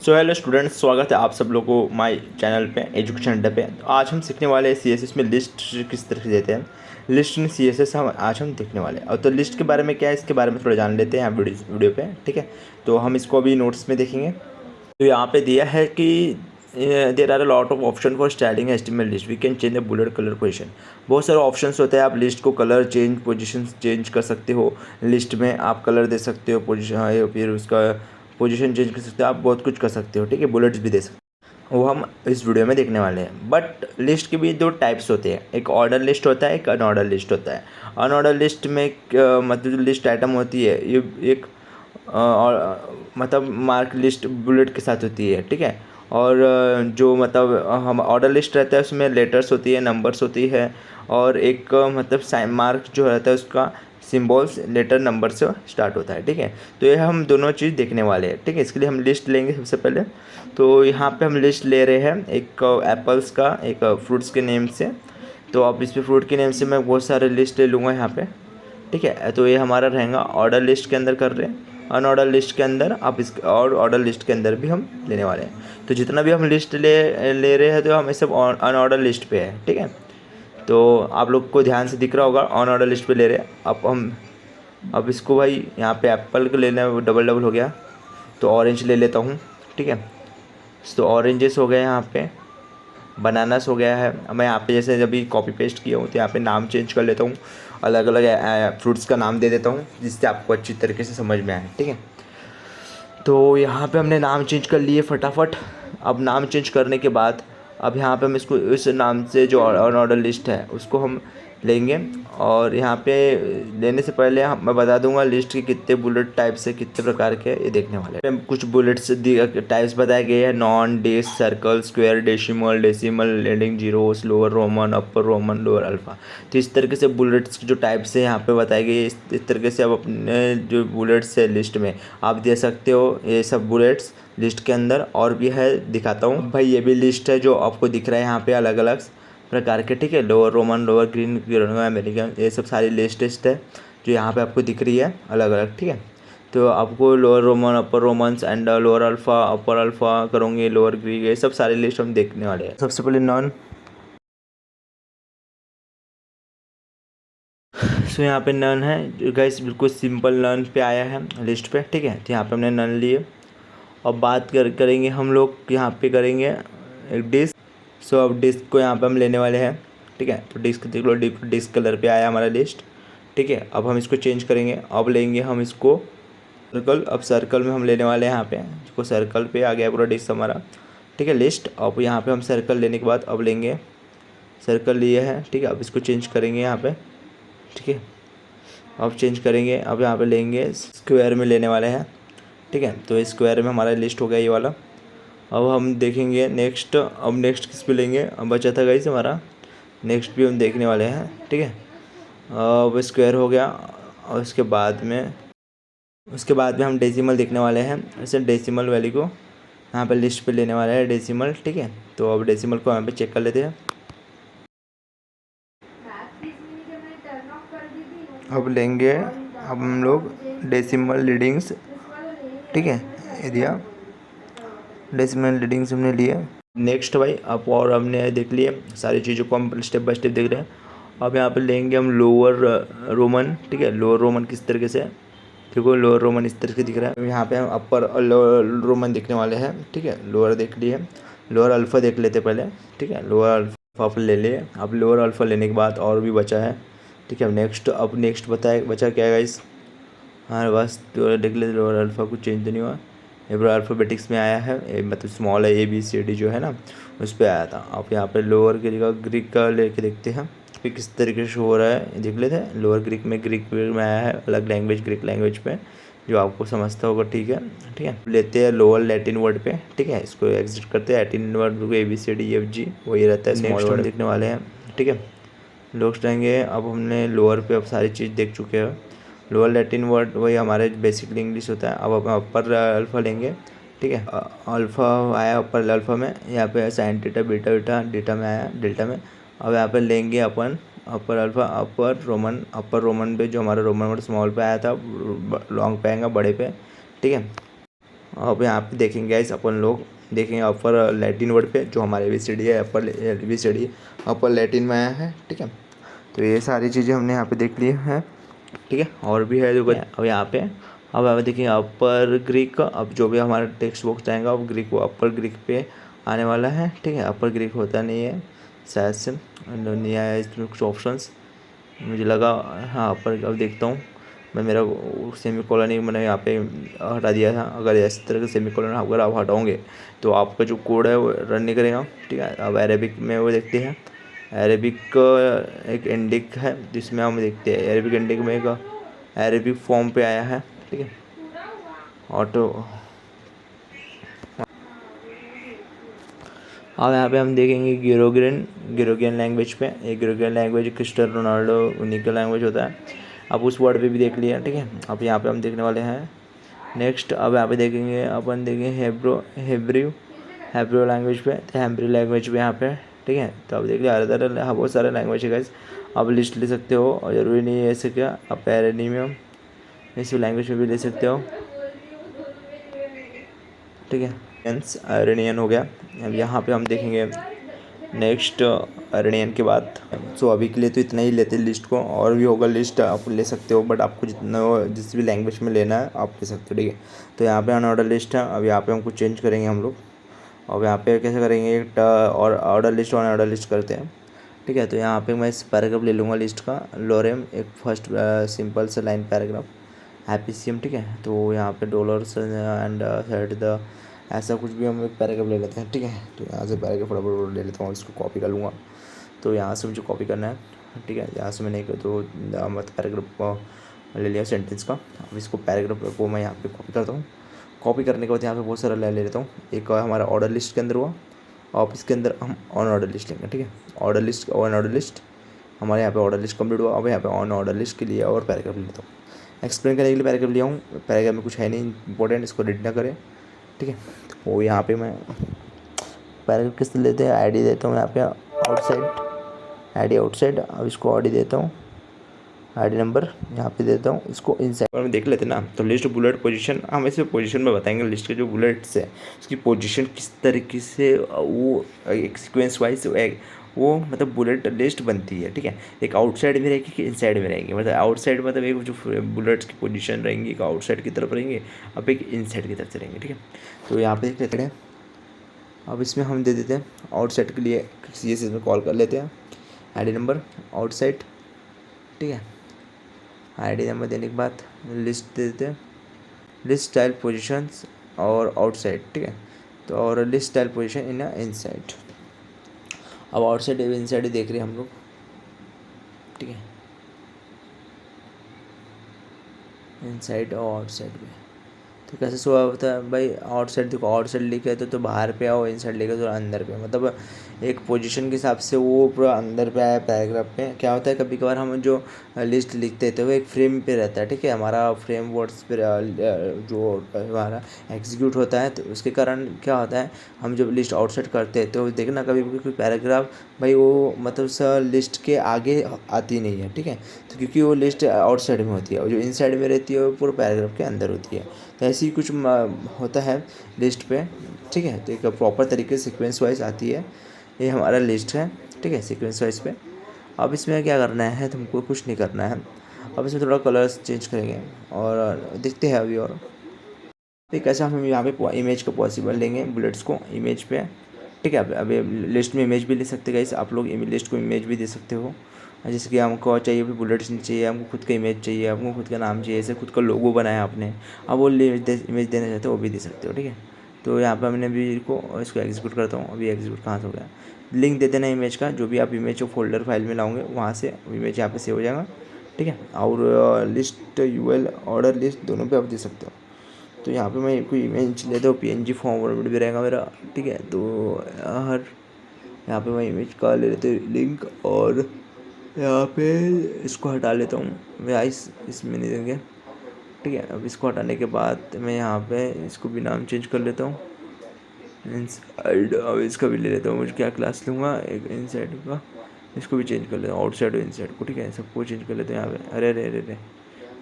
So hello students, स्वागत है आप सब लोगों को माय चैनल पे एजुकेशन अड्डा पे। तो आज हम सीखने वाले हैं सीएसएस में लिस्ट किस तरह से देते हैं। लिस्ट इन सीएसएस हम देखने वाले हैं। और तो लिस्ट के बारे में क्या है, इसके बारे में थोड़ा जान लेते हैं वीडियो पे। ठीक है, तो हम इसको अभी नोट्स में देखेंगे। तो यहाँ पे दिया है कि there are a lot of option for styling estimate list, we can change the bullet colour position. बहुत सारे ऑप्शंस होते हैं, आप लिस्ट को कलर चेंज पोजीशन चेंज कर सकते हो। लिस्ट में आप कलर दे सकते हो, पोजीशन, फिर उसका पोजीशन चेंज कर सकते हो, आप बहुत कुछ कर सकते हो। ठीक है, बुलेट्स भी दे सकते हो, वो हम इस वीडियो में देखने वाले हैं। बट लिस्ट के भी दो टाइप्स होते हैं, एक ऑर्डर लिस्ट होता है, एक अनऑर्डर लिस्ट होता है। अनऑर्डर लिस्ट में मतलब जो लिस्ट आइटम होती है ये एक मतलब मार्क लिस्ट बुलेट के साथ होती है। ठीक है, और जो मतलब हम ऑर्डर लिस्ट रहता है उसमें लेटर्स होती है, नंबर्स होती है, और एक मतलब साइन मार्क जो रहता है उसका सिम्बॉल्स लेटर नंबर से स्टार्ट होता है। ठीक है, तो ये हम दोनों चीज़ देखने वाले हैं। ठीक है, इसके लिए हम लिस्ट लेंगे सबसे पहले। तो यहाँ पे हम लिस्ट ले रहे हैं एक एप्पल्स का, एक फ्रूट्स के नेम से। तो अब इस पर फ्रूट के नेम से मैं बहुत सारे लिस्ट ले लूँगा यहाँ पे। ठीक है, तो ये हमारा रहेगा ऑर्डर लिस्ट के अंदर कर रहे हैं। अनऑर्डर लिस्ट के अंदर आप इस और ऑर्डर लिस्ट के अंदर भी हम लेने वाले हैं। तो जितना भी हम लिस्ट ले रहे हैं तो हम सब अनऑर्डर लिस्ट पे है। ठीक है, तो आप लोग को ध्यान से दिख रहा होगा अनऑर्डर लिस्ट पे ले रहे हैं। अब इसको भाई यहाँ पे एप्पल को लेना है, डबल हो गया, तो ऑरेंज ले लेता हूँ। ठीक है, तो ऑरेंजेस हो गए, यहाँ पे बनानास हो गया है। अब मैं यहाँ पे जैसे जब भी कॉपी पेस्ट किया हूँ तो यहाँ पे नाम चेंज कर लेता हूँ, अलग अलग फ्रूट्स का नाम दे देता हूँ जिससे आपको अच्छी तरीके से समझ में आए। ठीक है, तो यहाँ पे हमने नाम चेंज कर लिए फटाफट। अब नाम चेंज करने के बाद अब यहाँ पे हम इसको इस नाम से जो अनऑर्डर लिस्ट है उसको हम लेंगे। और यहाँ पे लेने से पहले मैं बता दूंगा लिस्ट के कितने बुलेट टाइप्स है, कितने प्रकार के, ये देखने वाले हैं। कुछ बुलेट्स टाइप्स बताए गए हैं, none, disc, circle, square, decimal, leading zeros, lower roman, upper roman, lower alpha. तो इस तरीके से बुलेट्स की जो टाइप्स है यहाँ पे बताई गई है। इस तरीके से आप अपने जो बुलेट्स है लिस्ट में आप दे सकते हो ये सब बुलेट्स लिस्ट के अंदर। और भी है, दिखाता हूँ भाई। ये भी लिस्ट है जो आपको दिख रहा है यहाँ पे, अलग अलग प्रकार के। ठीक है, lower Roman, lower green, American, ये सब सारी लिस्ट है जो यहाँ पे आपको दिख रही है अलग अलग। ठीक है, तो आपको lower roman, upper Romans and lower alpha, upper alpha करोगे, लोअर ग्रीक, ये सब सारी लिस्ट हम देखने वाले हैं। सबसे पहले नॉन। सो यहाँ पे नन है गाइस, बिल्कुल सिंपल नन पे आया है लिस्ट पे। ठीक है, तो यहाँ पे हमने नन लिए। अब बात करेंगे हम लोग यहाँ पे करेंगे एक डिस्क। सो अब डिस्क को यहाँ पे हम लेने वाले हैं। ठीक है, तो डिस्क देख लो, डिस्क कलर पे आया हमारा लिस्ट। ठीक है, अब हम इसको चेंज करेंगे। अब लेंगे हम इसको सर्कल। अब सर्कल में हम लेने वाले हैं यहाँ पे, इसको सर्कल पे आ गया पूरा डिस्क हमारा। ठीक है, लिस्ट। अब यहाँ पे हम सर्कल लेने के बाद अब लेंगे, सर्कल लिए हैं। ठीक है, अब इसको चेंज करेंगे यहाँ पे। ठीक है, अब चेंज करेंगे। अब यहाँ पे लेंगे स्क्वायर में लेने वाले हैं। ठीक है, तो स्क्वायर में हमारा लिस्ट हो गया ये वाला। अब हम देखेंगे नेक्स्ट। अब नेक्स्ट किस पे लेंगे, अब बचा था गाइस हमारा, नेक्स्ट भी हम देखने वाले हैं। ठीक है, अब स्क्वायर हो गया। और उसके बाद में हम डेसिमल देखने वाले हैं। ऐसे डेसिमल वैल्यू को यहाँ पे लिस्ट पे लेने वाले हैं, डेसिमल। ठीक है, तो अब डेसिमल को यहाँ पे चेक कर लेते हैं। अब लेंगे अब हम लोग डेसिमल लीडिंग्स। ठीक है, ये दिया डेसिमल लीडिंग्स हमने लिए। नेक्स्ट भाई, अब और हमने देख लिए सारी चीज़ों को, हम स्टेप बाय स्टेप देख रहे हैं। अब यहाँ पे लेंगे हम लोअर रोमन। ठीक है, लोअर रोमन किस तरीके से, देखो लोअर रोमन इस तरीके दिख रहा है। यहाँ पे हम अपर लोअर रोमन देखने वाले हैं। ठीक है, लोअर देख लिए, लोअर अल्फ़ा देख लेते पहले। ठीक है, लोअर अल्फ़ा ले लिए। अब लोअर अल्फ़ा लेने के बाद और भी बचा है। ठीक है, नेक्स्ट अब नेक्स्ट बचा क्या है गाइस, हाँ बस तो देख लेते। लोअर अल्फ़ा कुछ चेंज तो नहीं हुआ, ये अल्फ़ाबेटिक्स में आया है, मतलब स्मॉल है, ABCD जो है ना उस पर आया था। अब यहाँ पे लोअर ग्रीक का लेके देखते हैं कि किस तरीके से हो रहा है, देख लेते हैं। लोअर ग्रीक में आया है, अलग लैंग्वेज, ग्रीक लैंग्वेज पे, जो आपको समझता होगा। ठीक है, ठीक है, लेते हैं लोअर लैटिन वर्ड पे। ठीक है, इसको एग्जिट करते हैं। लैटिन वर्ड को ABCDEFG वही रहता है, स्मॉल वर्ड देखने वाले हैं। ठीक है, लोग रहेंगे। अब हमने लोअर पे अब सारी चीज़ देख चुके हैं। लोअर लैटिन वर्ड वही हमारे बेसिकली इंग्लिश होता है। अब हम अपर अल्फ़ा लेंगे। ठीक है, अल्फ़ा आया अपर अल्फ़ा में, यहाँ पे साइन थीटा, बीटा डेटा में आया, डेल्टा में। अब यहाँ पे लेंगे अपन अपर अल्फ़ा, अपर रोमन पे जो हमारा रोमन वर्ड स्मॉल पे आया था, लॉन्ग पे आएगा बड़े पे। ठीक है, अब यहाँ पे देखेंगे गाइस अपन लोग देखेंगे अपर लैटिन वर्ड पे जो हमारे ABCD है, अपर ABCD अपर लैटिन में आया है। ठीक है, तो ये सारी चीज़ें हमने यहाँ पे देख ली हैं। ठीक है, और भी है जो अब यहाँ पे अब देखिए अपर ग्रीक का, अब जो भी हमारा टेक्स्ट बॉक्स आएगा वो ग्रीक वो अपर ग्रीक पे आने वाला है। ठीक है, अपर ग्रीक होता नहीं है शायद से, नहीं आया इसमें कुछ ऑप्शंस मुझे लगा। हाँ, पर अब देखता हूँ मैं, मेरा सेमी कॉलन ही मैंने यहाँ पे हटा दिया था। अगर इस तरह के सेमी कॉलन अगर आप हटाओगे तो आपका जो कोड है वो रन नहीं करेगा। ठीक है, अब अरेबिक में वो देखते हैं। अरेबिक एक इंडिक है जिसमें हम देखते हैं, अरेबिक इंडिक में एक अरेबिक फॉर्म पे आया है। ठीक है, ऑटो अब यहाँ पे हम देखेंगे गिरोगियन लैंग्वेज पे। ये गिरोगियन लैंग्वेज क्रिस्टियानो रोनाल्डो उन्हीं का लैंग्वेज होता है। अब उस वर्ड पे भी देख लिया। ठीक है, अब यहाँ पे हम देखने वाले हैं नेक्स्ट। अब यहाँ पे देखेंगे अपन देखेंगे हेब्रू लैंग्वेज पे, हेब्रू लैंग्वेज पे यहाँ पे। ठीक है, तो अब देख लिया हाँ बहुत सारे लैंग्वेज है गाइस, आप लिस्ट ले सकते हो और ज़रूरी नहीं है ऐसे क्या आप पैरेनियम इस लैंग्वेज में भी ले सकते हो। ठीक है, आयरनियन हो गया। अब यहाँ पे हम देखेंगे नेक्स्ट आयरनियन के बाद। सो अभी के लिए तो इतना ही लेते हैं लिस्ट को, और भी होगा लिस्ट आप ले सकते हो, बट आपको जितना जिस भी लैंग्वेज में लेना है आप ले सकते हो। ठीक है, तो यहाँ पे अनऑर्डर लिस्ट है। अब यहाँ पे हमको चेंज करेंगे हम लोग। अब यहाँ पे कैसे करेंगे और ऑर्डर लिस्ट और अनऑर्डर लिस्ट करते हैं। ठीक है, तो यहाँ पे मैं इस पैराग्राफ ले लूँगा लिस्ट का, लोरेम एक फर्स्ट सिंपल सा लाइन पैराग्राफ हैप्पीसियम। ठीक है, तो यहाँ पे डॉलर्स एंड सेट द ऐसा कुछ भी हम एक पैराग्राफ ले लेते हैं। ठीक है, तो यहाँ से पैराग्राफ फटाफट ले लेता हूँ, इसको कॉपी कर लूँगा। तो यहाँ से मुझे कॉपी करना है। ठीक है, यहाँ से मैंने एक तो मत पैराग्राफ ले लिया सेंटेंस का। अब इसको पैराग्राफ को मैं यहाँ पे कॉपी करता हूँ। कॉपी करने के बाद यहाँ पे बहुत सारा ले लेता हूँ। एक हमारा ऑर्डर लिस्ट के अंदर हुआ, और इसके अंदर हम ऑन ऑर्डर लिस्ट लेंगे। ठीक है, order list on order list हमारे यहाँ पे ऑर्डर लिस्ट कंप्लीट हुआ। अब यहाँ पे ऑन ऑर्डर लिस्ट के लिए और पैराग्राफ लेता हूँ, एक्सप्लेन करने के लिए पैराग्राफ लिया हूँ। पैराग्राफ में कुछ है नहीं इंपॉर्टेंट, इसको रीड ना करें। ठीक है, तो यहाँ पे मैं पैराग्राफ किस लेते हैं, आईडी देता हूँ यहाँ पे आउटसाइड, आईडी आउटसाइड। अब इसको आईडी देता हूँ, आईडी नंबर यहाँ पे देता हूँ, इसको इनसाइड में देख लेते हैं ना। तो लिस्ट बुलेट पोजीशन हम इसे पोजीशन में बताएंगे, लिस्ट के जो बुलेट्स है उसकी पोजीशन किस तरीके से वो एक सीक्वेंस वाइज वो मतलब बुलेट लिस्ट बनती है। ठीक है, एक आउटसाइड में रहेगी कि इनसाइड में रहेंगी, मतलब आउटसाइड मतलब एक जो बुलेट्स की पोजीशन रहेंगी एक आउटसाइड की तरफ रहेंगे, अब एक इनसाइड की तरफ से रहेंगे। ठीक है, तो यहाँ पे देख लेते हैं। अब इसमें हम दे देते हैं आउटसाइड के लिए CSS में कॉल कर लेते हैं आईडी नंबर आउटसाइड। ठीक है, आईडी नंबर देने के बाद लिस्ट दे देते हैं, लिस्ट स्टाइल पोजीशंस और आउटसाइड। ठीक है, तो और list style position in inside. अब आउटसाइड इनसाइड देख रहे हैं हम लोग। ठीक है, इनसाइड और आउटसाइड में तो कैसे शो होता है भाई, आउटसाइड देखो, आउटसाइड लिखे है तो बाहर पे आओ, इनसाइड लिखे तो अंदर पे, मतलब एक पोजीशन के हिसाब से वो पूरा अंदर पे आया पैराग्राफ पे। क्या होता है कभी कभार हम जो लिस्ट लिखते हैं तो वो एक फ्रेम पे रहता है। ठीक है, हमारा फ्रेम वर्ड्स पे जो हमारा एग्जीक्यूट होता है, तो उसके कारण क्या होता है हम जब लिस्ट आउटसाइड करते हैं तो देखना कभी भी कोई पैराग्राफ भाई वो मतलब लिस्ट के आगे आती नहीं है। ठीक है, तो क्योंकि वो लिस्ट आउटसाइड में होती है और जो इनसाइड में रहती है वो पूरे पैराग्राफ के अंदर होती है। तो ऐसे ही कुछ होता है लिस्ट पे। ठीक है, तो एक प्रॉपर तरीके से सीक्वेंस वाइज आती है, ये हमारा लिस्ट है। ठीक है, सीक्वेंस वाइज पे। अब इसमें क्या करना है, तुमको कुछ नहीं करना है। अब इसमें थोड़ा कलर्स चेंज करेंगे और देखते हैं अभी। और फिर कैसे हम यहाँ पे इमेज को पॉसिबल लेंगे बुलेट्स को इमेज पे। ठीक है, अभी लिस्ट में इमेज भी ले सकते हैं, आप लोग लिस्ट को इमेज भी दे सकते हो। जैसे कि हमको चाहिए फिर बुलेट्स नहीं चाहिए, हमको खुद का इमेज चाहिए, हमको खुद का नाम चाहिए, जैसे खुद का लोगो बनाया आपने, अब वो इमेज देना चाहते हो वो भी दे सकते हो। ठीक है, तो यहाँ पे हमने भी इसको एग्जीक्यूट करता हूँ। अभी एग्जीक्यूट कहाँ से हो गया, लिंक दे देना इमेज का, जो भी आप इमेज को फोल्डर फाइल में लाओगे वहाँ से इमेज यहाँ पे सेव हो जाएगा। ठीक है, और लिस्ट UL ऑर्डर लिस्ट दोनों पे आप दे सकते हो। तो यहाँ पे मैं कोई इमेज लेता हूँ, PNG फॉर्मेट भी रहेगा मेरा। ठीक है, तो यहाँ पे मैं इमेज का ले लेते हूँ लिंक, और यहाँ पे इसको हटा लेता हूँ मैं, इसमें नहीं देंगे। ठीक है, अब इसको हटाने के बाद मैं यहाँ पे इसको भी नाम चेंज कर लेता हूँ इनसाइड। अब इसका भी ले लेता हूँ, मुझे क्या क्लास लूँगा एक इनसाइड का, इसको भी चेंज कर लेता हूँ आउटसाइड और इनसाइड को। ठीक है, सबको चेंज कर लेते हैं यहाँ पे। अरे अरे अरे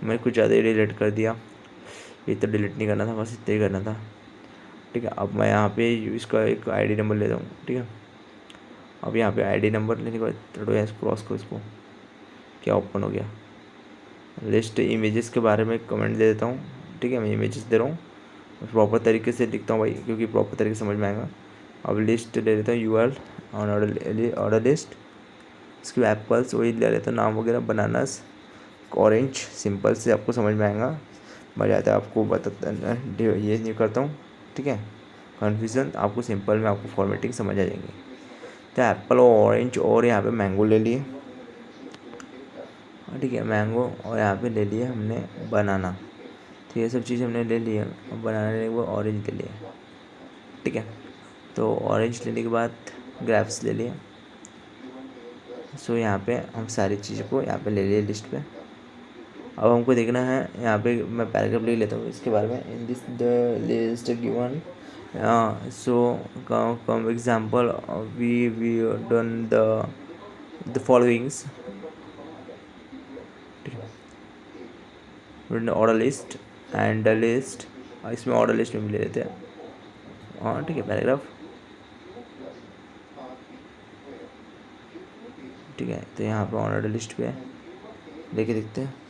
मैंने कुछ ज़्यादा ही डिलीट कर दिया, ये तो डिलीट नहीं करना था, बस इतना ही करना था। ठीक है। अब मैं यहाँ पे इसका एक आईडी नंबर लेता हूँ, ठीक है। अब यहाँ पे आईडी नंबर लेने के बाद थोड़ा यहाँ क्रॉस करो इसको, क्या ओपन हो गया लिस्ट इमेजेस के बारे में कमेंट दे देता हूँ, ठीक है। मैं इमेजेस दे रहा हूँ, प्रॉपर तरीके से लिखता हूँ भाई, क्योंकि प्रॉपर तरीके से समझ में आएगा। अब लिस्ट ले लेता हूँ यूआरएल ऑन ऑर्डर लिस्ट, इसके एप्पल्स वही ले लेता हूँ नाम वगैरह, बनानास, ऑरेंज, सिंपल से आपको समझ में आएगा। मज़ा आता है आपको बताता ये नहीं करता हूँ, ठीक है। कन्फ्यूज़न आपको सिंपल में आपको फॉर्मेटिंग समझ आ जाएंगी। तो एप्पल और ऑरेंज और यहाँ पे मैंगो ले लिए, ठीक है। मैंगो और यहाँ पे ले लिए हमने बनाना, तो ये सब चीज़ हमने ले लिया। अब बनाना लेने के बाद ऑरेंज ले लिया, ठीक है। तो ऑरेंज लेने के बाद ग्रेप्स ले लिए। सो यहाँ पे हम सारी चीज़ों को यहाँ पे ले लिए लिस्ट पे। अब हमको देखना है, यहाँ पे मैं पैराग्राफ लिख लेता हूँ इसके बारे में। In this the list given so come example we done the followings, ठीक है। Order list and the list, इसमें ऑर्डर लिस्ट में भी ले लेते हैं, हाँ ठीक है। पैराग्राफ, ठीक है। तो यहाँ पे ऑर्डर लिस्ट पे लेके देखते हैं।